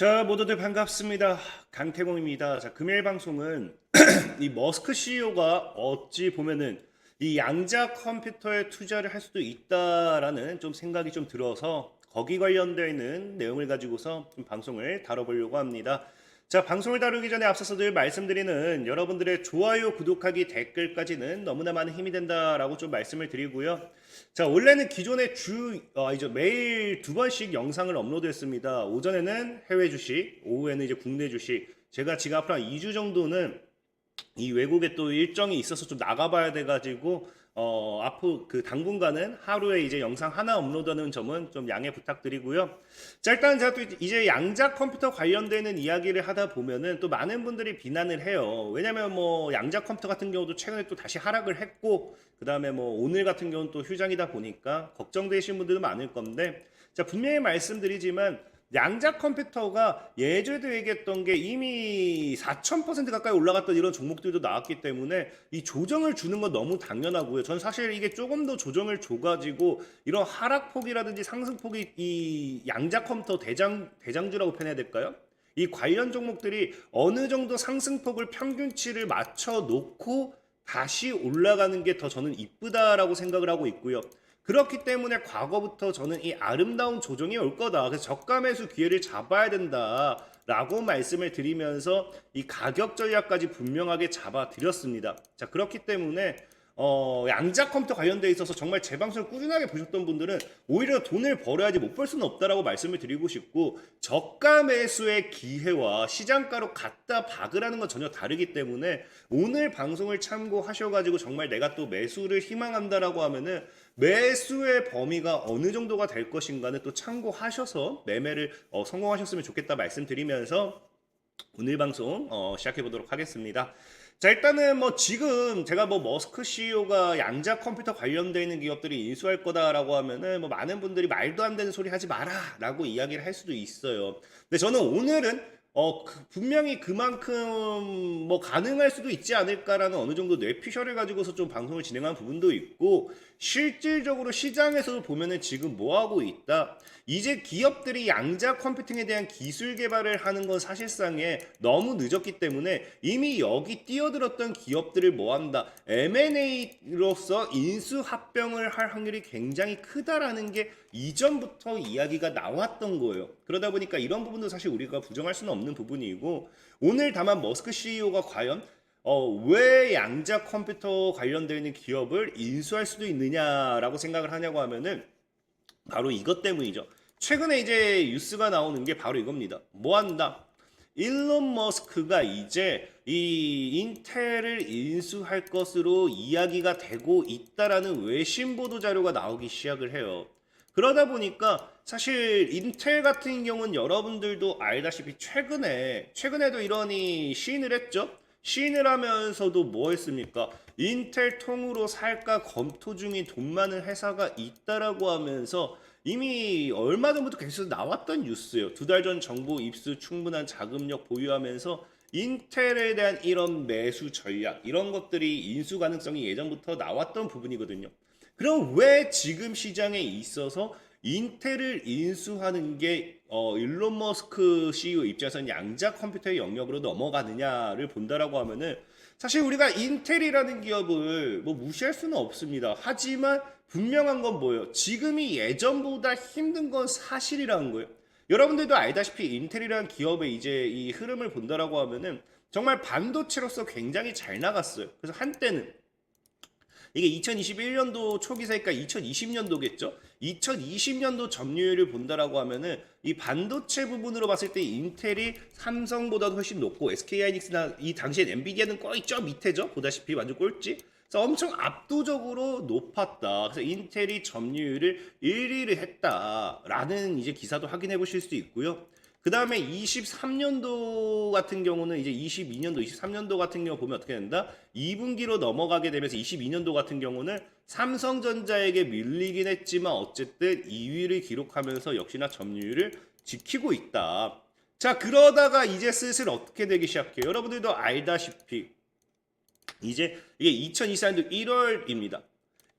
자, 모두들 반갑습니다. 강태공입니다. 자, 금요일 방송은 이 머스크 CEO가 어찌 보면은 이 양자 컴퓨터에 투자를 할 수도 있다라는 좀 생각이 좀 들어서 거기 관련되어 있는 내용을 가지고서 좀 방송을 다뤄보려고 합니다. 자, 방송을 다루기 전에 앞서서 늘 말씀드리는 여러분들의 좋아요, 구독하기, 댓글까지는 너무나 많은 힘이 된다라고 좀 말씀을 드리고요. 자, 원래는 기존에 이제 매일 두 번씩 영상을 업로드했습니다. 오전에는 해외 주식, 오후에는 이제 국내 주식. 제가 지금 앞으로 한 2주 정도는 이 외국에 또 일정이 있어서 좀 나가봐야 돼가지고 앞으로 그 당분간은 하루에 이제 영상 하나 업로드하는 점은 좀 양해 부탁드리고요. 자, 일단 제가 또 이제 양자 컴퓨터 관련되는 이야기를 하다 보면은 또 많은 분들이 비난을 해요. 왜냐면 뭐 양자 컴퓨터 같은 경우도 최근에 또 다시 하락을 했고, 그 다음에 뭐 오늘 같은 경우는 또 휴장이다 보니까 걱정되시는 분들도 많을 건데, 자, 분명히 말씀드리지만 양자 컴퓨터가 예전에도 얘기했던 게 이미 4000% 가까이 올라갔던 이런 종목들도 나왔기 때문에 이 조정을 주는 건 너무 당연하고요. 전 사실 이게 조금 더 조정을 줘가지고 이런 하락폭이라든지 상승폭이 이 양자 컴퓨터 대장주라고 표현해야 될까요? 이 관련 종목들이 어느 정도 상승폭을 평균치를 맞춰 놓고 다시 올라가는 게 더 저는 이쁘다라고 생각을 하고 있고요. 그렇기 때문에 과거부터 저는 이 아름다운 조정이 올 거다. 그래서 저가 매수 기회를 잡아야 된다라고 말씀을 드리면서 이 가격 전략까지 분명하게 잡아 드렸습니다. 자, 그렇기 때문에 양자 컴퓨터 관련돼 있어서 정말 제 방송을 꾸준하게 보셨던 분들은 오히려 돈을 벌어야지 못 벌 수는 없다라고 말씀을 드리고 싶고, 저가 매수의 기회와 시장가로 갖다 박으라는 건 전혀 다르기 때문에 오늘 방송을 참고하셔가지고 정말 내가 또 매수를 희망한다라고 하면은 매수의 범위가 어느 정도가 될 것인가는 또 참고하셔서 매매를 성공하셨으면 좋겠다 말씀드리면서 오늘 방송 시작해 보도록 하겠습니다. 자, 일단은 뭐 지금 제가 뭐 머스크 CEO가 양자 컴퓨터 관련되어 있는 기업들이 인수할 거다라고 하면은 뭐 많은 분들이 말도 안 되는 소리 하지 마라라고 이야기를 할 수도 있어요. 근데 저는 오늘은 분명히 그만큼 뭐 가능할 수도 있지 않을까라는 어느 정도 뇌피셜을 가지고서 좀 방송을 진행한 부분도 있고, 실질적으로 시장에서도 보면은 지금 뭐 하고 있다. 이제 기업들이 양자 컴퓨팅에 대한 기술 개발을 하는 건 사실상에 너무 늦었기 때문에 이미 여기 뛰어들었던 기업들을 뭐 한다. M&A로서 인수 합병을 할 확률이 굉장히 크다라는 게 이전부터 이야기가 나왔던 거예요. 그러다 보니까 이런 부분도 사실 우리가 부정할 수는 없는 부분이고, 오늘 다만 머스크 CEO가 과연 왜 양자 컴퓨터 관련되어 있는 기업을 인수할 수도 있느냐라고 생각을 하냐고 하면은 바로 이것 때문이죠. 최근에 이제 뉴스가 나오는 게 바로 이겁니다. 뭐 한다? 일론 머스크가 이제 이 인텔을 인수할 것으로 이야기가 되고 있다라는 외신 보도 자료가 나오기 시작을 해요. 그러다 보니까 사실 인텔 같은 경우는 여러분들도 알다시피 최근에도 이러니 시인을 했죠. 시인을 하면서도 뭐 했습니까? 인텔 통으로 살까 검토 중인 돈 많은 회사가 있다라고 하면서 이미 얼마 전부터 계속 나왔던 뉴스예요. 두 달 전 정부 입수 충분한 자금력 보유하면서 인텔에 대한 이런 매수 전략, 이런 것들이 인수 가능성이 예전부터 나왔던 부분이거든요. 그럼 왜 지금 시장에 있어서 인텔을 인수하는 게 일론 머스크 CEO 입장에서는 양자 컴퓨터의 영역으로 넘어가느냐를 본다라고 하면은, 사실 우리가 인텔이라는 기업을 뭐 무시할 수는 없습니다. 하지만 분명한 건 뭐예요? 지금이 예전보다 힘든 건 사실이라는 거예요. 여러분들도 알다시피 인텔이라는 기업의 이제 이 흐름을 본다라고 하면은 정말 반도체로서 굉장히 잘 나갔어요. 그래서 한때는 이게 2021년도 초기세니까 2020년도겠죠? 2020년도 점유율을 본다라고 하면은 이 반도체 부분으로 봤을 때 인텔이 삼성보다도 훨씬 높고, SK하이닉스나 이 당시엔 엔비디아는 거의 저 밑에죠? 보다시피 완전 꼴찌. 그래서 엄청 압도적으로 높았다. 그래서 인텔이 점유율을 1위를 했다라는 이제 기사도 확인해 보실 수 있고요. 그 다음에 23년도 같은 경우는 이제 22년도, 23년도 같은 경우 보면 어떻게 된다? 2분기로 넘어가게 되면서 22년도 같은 경우는 삼성전자에게 밀리긴 했지만 어쨌든 2위를 기록하면서 역시나 점유율을 지키고 있다. 자, 그러다가 이제 슬슬 어떻게 되기 시작해요? 여러분들도 알다시피 이제 이게 2024년도 1월입니다.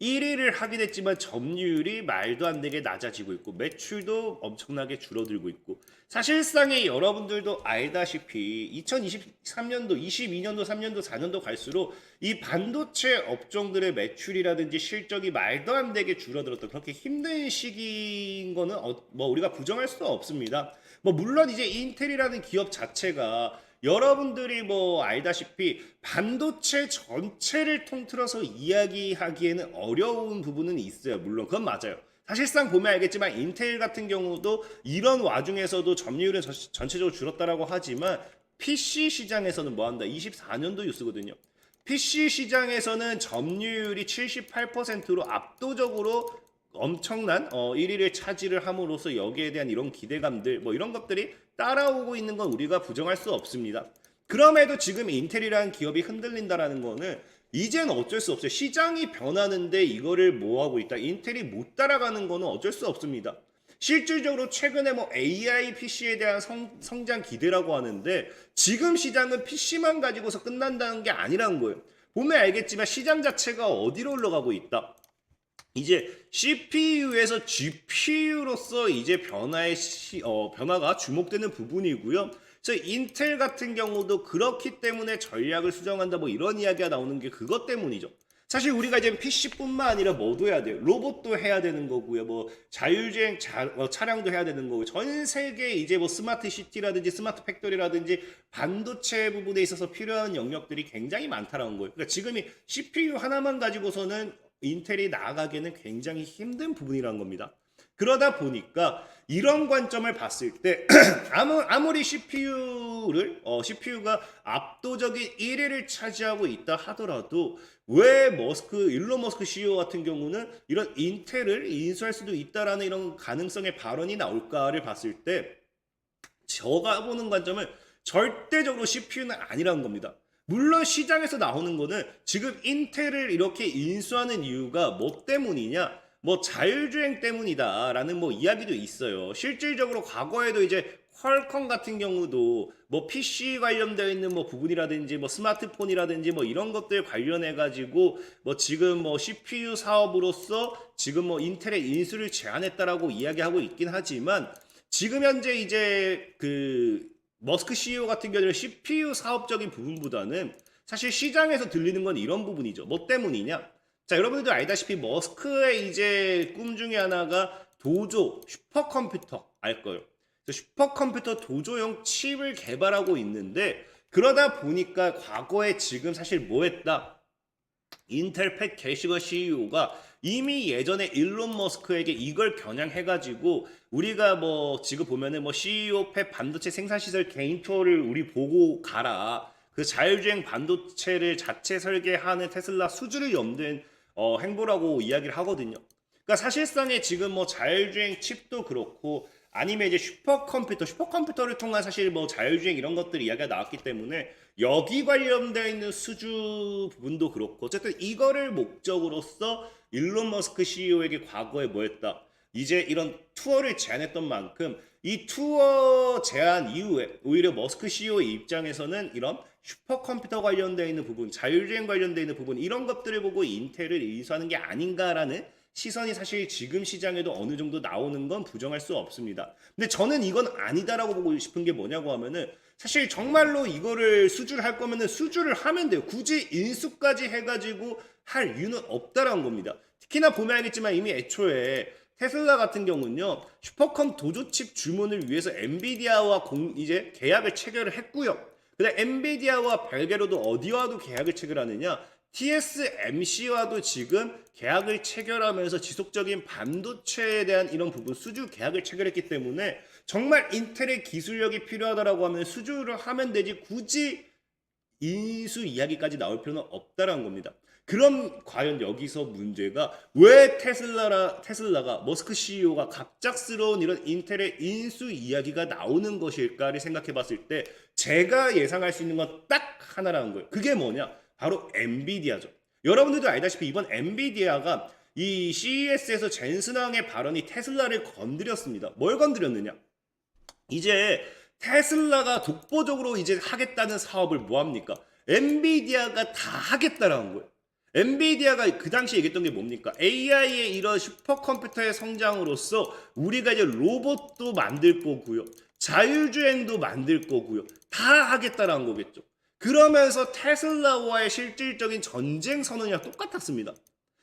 1위를 하게 됐지만 점유율이 말도 안 되게 낮아지고 있고 매출도 엄청나게 줄어들고 있고 사실상에 여러분들도 알다시피 2023년도, 22년도, 3년도, 4년도 갈수록 이 반도체 업종들의 매출이라든지 실적이 말도 안 되게 줄어들었던 그렇게 힘든 시기인 거는 뭐 우리가 부정할 수 없습니다. 뭐 물론 이제 인텔이라는 기업 자체가 여러분들이 뭐 알다시피 반도체 전체를 통틀어서 이야기하기에는 어려운 부분은 있어요. 물론 그건 맞아요. 사실상 보면 알겠지만 인텔 같은 경우도 이런 와중에서도 점유율은 전체적으로 줄었다라고 하지만 PC 시장에서는 뭐한다? 24년도 뉴스거든요. PC 시장에서는 점유율이 78%로 압도적으로 엄청난 1위를 차지를 함으로써 여기에 대한 이런 기대감들 뭐 이런 것들이 따라오고 있는 건 우리가 부정할 수 없습니다. 그럼에도 지금 인텔이라는 기업이 흔들린다라는 거는 이제는 어쩔 수 없어요. 시장이 변하는데 이거를 뭐 하고 있다. 인텔이 못 따라가는 거는 어쩔 수 없습니다. 실질적으로 최근에 뭐 AI PC에 대한 성장 기대라고 하는데 지금 시장은 PC만 가지고서 끝난다는 게 아니라는 거예요. 보면 알겠지만 시장 자체가 어디로 올라가고 있다. 이제 CPU에서 GPU로서 이제 변화가 주목되는 부분이고요. 그래서 인텔 같은 경우도 그렇기 때문에 전략을 수정한다 뭐 이런 이야기가 나오는 게 그것 때문이죠. 사실 우리가 이제 PC뿐만 아니라 뭐도 해야 돼요. 로봇도 해야 되는 거고요. 뭐 자율주행 차량도 해야 되는 거고 전 세계 이제 뭐 스마트 시티라든지 스마트 팩토리라든지 반도체 부분에 있어서 필요한 영역들이 굉장히 많다라는 거예요. 그러니까 지금이 CPU 하나만 가지고서는 인텔이 나아가기에는 굉장히 힘든 부분이라는 겁니다. 그러다 보니까 이런 관점을 봤을 때 아무리 CPU가 압도적인 1위를 차지하고 있다 하더라도 왜 일론 머스크 CEO 같은 경우는 이런 인텔을 인수할 수도 있다라는 이런 가능성의 발언이 나올까를 봤을 때 제가 보는 관점은 절대적으로 CPU는 아니라는 겁니다. 물론 시장에서 나오는 거는 지금 인텔을 이렇게 인수하는 이유가 뭐 때문이냐? 뭐 자율주행 때문이다라는 뭐 이야기도 있어요. 실질적으로 과거에도 이제 퀄컴 같은 경우도 뭐 PC 관련되어 있는 뭐 부분이라든지 뭐 스마트폰이라든지 뭐 이런 것들 관련해 가지고 뭐 지금 뭐 CPU 사업으로서 지금 뭐 인텔의 인수를 제안했다라고 이야기하고 있긴 하지만 지금 현재 이제 머스크 CEO 같은 경우는 CPU 사업적인 부분보다는 사실 시장에서 들리는 건 이런 부분이죠. 뭐 때문이냐? 자, 여러분들도 알다시피 머스크의 이제 꿈 중에 하나가 도조 슈퍼컴퓨터 알 거예요. 슈퍼컴퓨터 도조용 칩을 개발하고 있는데 그러다 보니까 과거에 지금 사실 뭐 했다? 인텔 팻 게시거 CEO가 이미 예전에 일론 머스크에게 이걸 겨냥해가지고 우리가 뭐 지금 보면은 뭐 CEO 팻 반도체 생산시설 개인 투어를 우리 보고 가라. 그 자율주행 반도체를 자체 설계하는 테슬라 수주를 염두엔 행보라고 이야기를 하거든요. 그러니까 사실상에 지금 뭐 자율주행 칩도 그렇고 아니면 이제 슈퍼컴퓨터를 통한 사실 뭐 자율주행 이런 것들 이야기가 나왔기 때문에 여기 관련되어 있는 수주 부분도 그렇고 어쨌든 이거를 목적으로서 일론 머스크 CEO에게 과거에 뭐 했다. 이제 이런 투어를 제안했던 만큼 이 투어 제안 이후에 오히려 머스크 CEO의 입장에서는 이런 슈퍼컴퓨터 관련되어 있는 부분, 자율주행 관련되어 있는 부분 이런 것들을 보고 인텔을 인수하는 게 아닌가라는 시선이 사실 지금 시장에도 어느 정도 나오는 건 부정할 수 없습니다. 근데 저는 이건 아니다라고 보고 싶은 게 뭐냐고 하면은 사실 정말로 이거를 수주를 할 거면은 수주를 하면 돼요. 굳이 인수까지 해가지고 할 이유는 없다라는 겁니다. 특히나 보면 알겠지만 이미 애초에 테슬라 같은 경우는요 슈퍼컴 도조칩 주문을 위해서 엔비디아와 이제 계약을 체결을 했고요. 근데 엔비디아와 별개로도 어디와도 계약을 체결하느냐? TSMC와도 지금 계약을 체결하면서 지속적인 반도체에 대한 이런 부분 수주 계약을 체결했기 때문에 정말 인텔의 기술력이 필요하다라고 하면 수주를 하면 되지 굳이 인수 이야기까지 나올 필요는 없다라는 겁니다. 그럼 과연 여기서 문제가 왜 테슬라가 머스크 CEO가 갑작스러운 이런 인텔의 인수 이야기가 나오는 것일까를 생각해 봤을 때 제가 예상할 수 있는 건 딱 하나라는 거예요. 그게 뭐냐? 바로 엔비디아죠. 여러분들도 알다시피 이번 엔비디아가 이 CES에서 젠슨왕의 발언이 테슬라를 건드렸습니다. 뭘 건드렸느냐? 이제 테슬라가 독보적으로 이제 하겠다는 사업을 뭐 합니까? 엔비디아가 다 하겠다라는 거예요. 엔비디아가 그 당시에 얘기했던 게 뭡니까? AI의 이런 슈퍼컴퓨터의 성장으로서 우리가 이제 로봇도 만들 거고요. 자율주행도 만들 거고요. 다 하겠다라는 거겠죠. 그러면서 테슬라와의 실질적인 전쟁 선언이랑 똑같았습니다.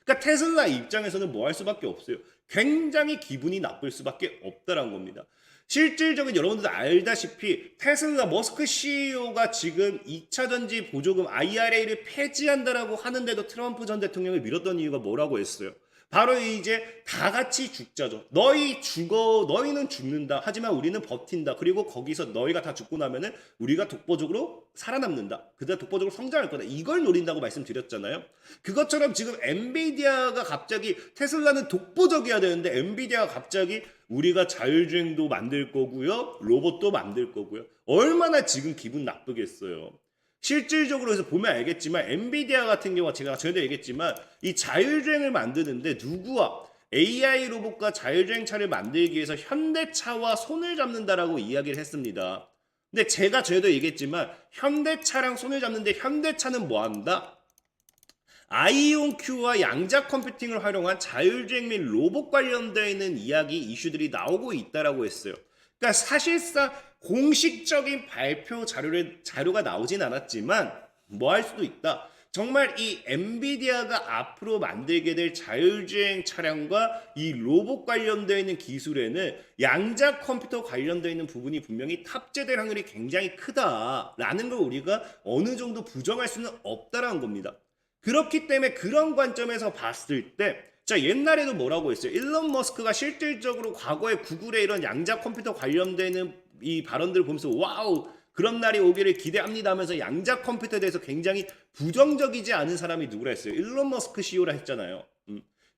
그러니까 테슬라 입장에서는 뭐 할 수밖에 없어요. 굉장히 기분이 나쁠 수밖에 없다라는 겁니다. 실질적인 여러분들도 알다시피 테슬라 머스크 CEO가 지금 2차 전지 보조금 IRA를 폐지한다라고 하는데도 트럼프 전 대통령을 밀었던 이유가 뭐라고 했어요? 바로 이제 다 같이 죽자죠. 너희 죽어, 너희는 죽는다. 하지만 우리는 버틴다. 그리고 거기서 너희가 다 죽고 나면은 우리가 독보적으로 살아남는다. 그다음 독보적으로 성장할 거다. 이걸 노린다고 말씀드렸잖아요. 그것처럼 지금 엔비디아가 갑자기 테슬라는 독보적이어야 되는데 엔비디아가 갑자기 우리가 자율주행도 만들 거고요. 로봇도 만들 거고요. 얼마나 지금 기분 나쁘겠어요. 실질적으로 해서 보면 알겠지만 엔비디아 같은 경우가 제가 전에도 얘기했지만 이 자율주행을 만드는데 누구와 AI 로봇과 자율주행차를 만들기 위해서 현대차와 손을 잡는다라고 이야기를 했습니다. 근데 제가 전에도 얘기했지만 현대차랑 손을 잡는데 현대차는 뭐 한다? 아이온큐와 양자 컴퓨팅을 활용한 자율주행 및 로봇 관련되어 있는 이야기 이슈들이 나오고 있다라고 했어요. 그러니까 사실상 공식적인 발표 자료가 나오진 않았지만 뭐 할 수도 있다. 정말 이 엔비디아가 앞으로 만들게 될 자율주행 차량과 이 로봇 관련되어 있는 기술에는 양자 컴퓨터 관련되어 있는 부분이 분명히 탑재될 확률이 굉장히 크다라는 걸 우리가 어느 정도 부정할 수는 없다라는 겁니다. 그렇기 때문에 그런 관점에서 봤을 때 자, 옛날에도 뭐라고 했어요? 일론 머스크가 실질적으로 과거에 구글의 이런 양자 컴퓨터 관련되는 이 발언들을 보면서 와우 그런 날이 오기를 기대합니다 하면서 양자 컴퓨터에 대해서 굉장히 부정적이지 않은 사람이 누구라 했어요? 일론 머스크 CEO라 했잖아요.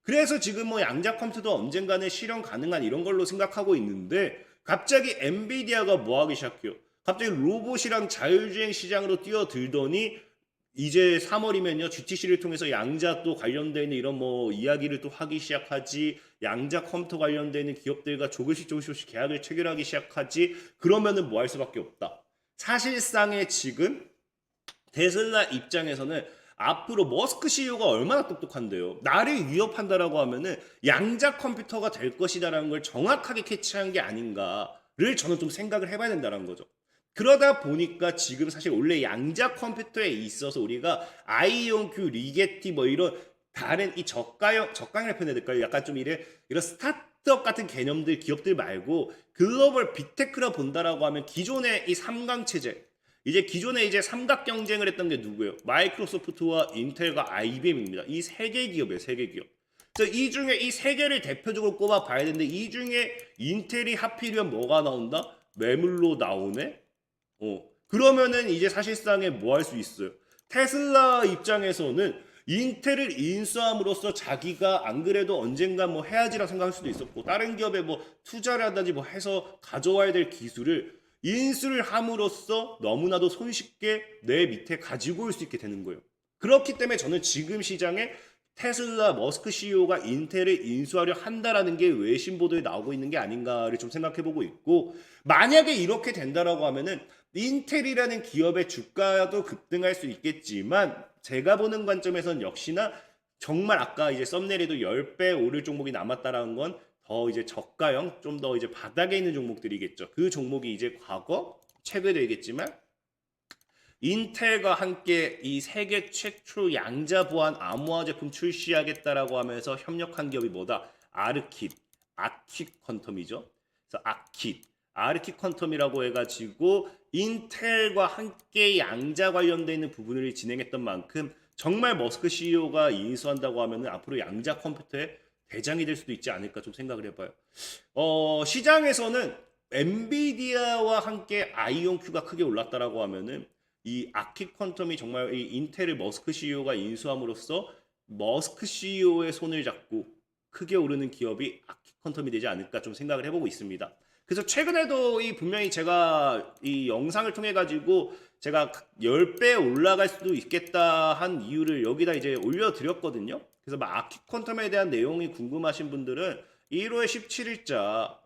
그래서 지금 뭐 양자 컴퓨터도 언젠가는 실현 가능한 이런 걸로 생각하고 있는데 갑자기 엔비디아가 뭐 하기 시작해요? 갑자기 로봇이랑 자율주행 시장으로 뛰어들더니 이제 3월이면요 GTC를 통해서 양자 또 관련되어 있는 이런 뭐 이야기를 또 하기 시작하지 양자 컴퓨터 관련되어 있는 기업들과 조금씩 계약을 체결하기 시작하지 그러면은 뭐 할 수밖에 없다. 사실상의 지금 테슬라 입장에서는 앞으로 머스크 CEO가 얼마나 똑똑한데요. 나를 위협한다라고 하면은 양자 컴퓨터가 될 것이다라는 걸 정확하게 캐치한 게 아닌가를 저는 좀 생각을 해봐야 된다는 거죠. 그러다 보니까 지금 사실 원래 양자 컴퓨터에 있어서 우리가 아이온큐, 리게티 뭐 이런 다른 이 저가형을 표현해야 될까요? 약간 좀 이런 스타트업 같은 개념들 기업들 말고 글로벌 빅테크라 본다라고 하면 기존의 이 삼강 체제 이제 기존에 이제 삼각 경쟁을 했던 게 누구예요? 마이크로소프트와 인텔과 IBM입니다. 이 세 개 기업이에요, 세 개 기업. 이 중에 이 세 개를 대표적으로 꼽아 봐야 되는데 이 중에 인텔이 하필이면 뭐가 나온다? 매물로 나오네? 그러면은 이제 사실상에 뭐 할 수 있어요? 테슬라 입장에서는 인텔을 인수함으로써 자기가 안 그래도 언젠가 뭐 해야지라고 생각할 수도 있었고 다른 기업에 뭐 투자를 하든지 뭐 해서 가져와야 될 기술을 인수를 함으로써 너무나도 손쉽게 내 밑에 가지고 올 수 있게 되는 거예요. 그렇기 때문에 저는 지금 시장에 테슬라 머스크 CEO가 인텔을 인수하려 한다라는 게 외신 보도에 나오고 있는 게 아닌가를 좀 생각해 보고 있고 만약에 이렇게 된다라고 하면은 인텔이라는 기업의 주가도 급등할 수 있겠지만 제가 보는 관점에서는 역시나 정말 아까 이제 썸네일에도 10배 오를 종목이 남았다라는 건 더 이제 저가형 좀 더 이제 바닥에 있는 종목들이겠죠. 그 종목이 이제 과거 최근에 얘기했지만 인텔과 함께 이 세계 최초 양자 보안 암호화 제품 출시하겠다라고 하면서 협력한 기업이 뭐다? 아르킷 퀀텀이죠. 그래서 아르킷 퀀텀이라고 해가지고 인텔과 함께 양자 관련돼 있는 부분을 진행했던 만큼 정말 머스크 CEO가 인수한다고 하면 앞으로 양자 컴퓨터의 대장이 될 수도 있지 않을까 좀 생각을 해봐요. 시장에서는 엔비디아와 함께 아이온큐가 크게 올랐다라고 하면은 이 아킷 퀀텀이 정말 이 인텔을 머스크 CEO가 인수함으로써 머스크 CEO의 손을 잡고 크게 오르는 기업이 아킷 퀀텀이 되지 않을까 좀 생각을 해보고 있습니다. 그래서 최근에도 이 분명히 제가 이 영상을 통해 가지고 제가 10배 올라갈 수도 있겠다 한 이유를 여기다 이제 올려드렸거든요. 그래서 막 아킷 퀀텀에 대한 내용이 궁금하신 분들은 1월 17일자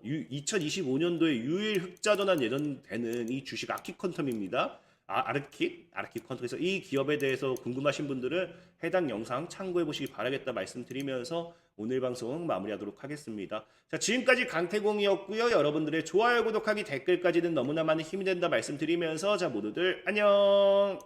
2025년도에 유일 흑자 전환 예정되는 이 주식 아킷 퀀텀입니다. 아르킥 퀀트. 그래서 이 기업에 대해서 궁금하신 분들은 해당 영상 참고해 보시기 바라겠다 말씀드리면서 오늘 방송 마무리하도록 하겠습니다. 자, 지금까지 강태공이었고요. 여러분들의 좋아요, 구독하기, 댓글까지는 너무나 많은 힘이 된다 말씀드리면서 자, 모두들 안녕.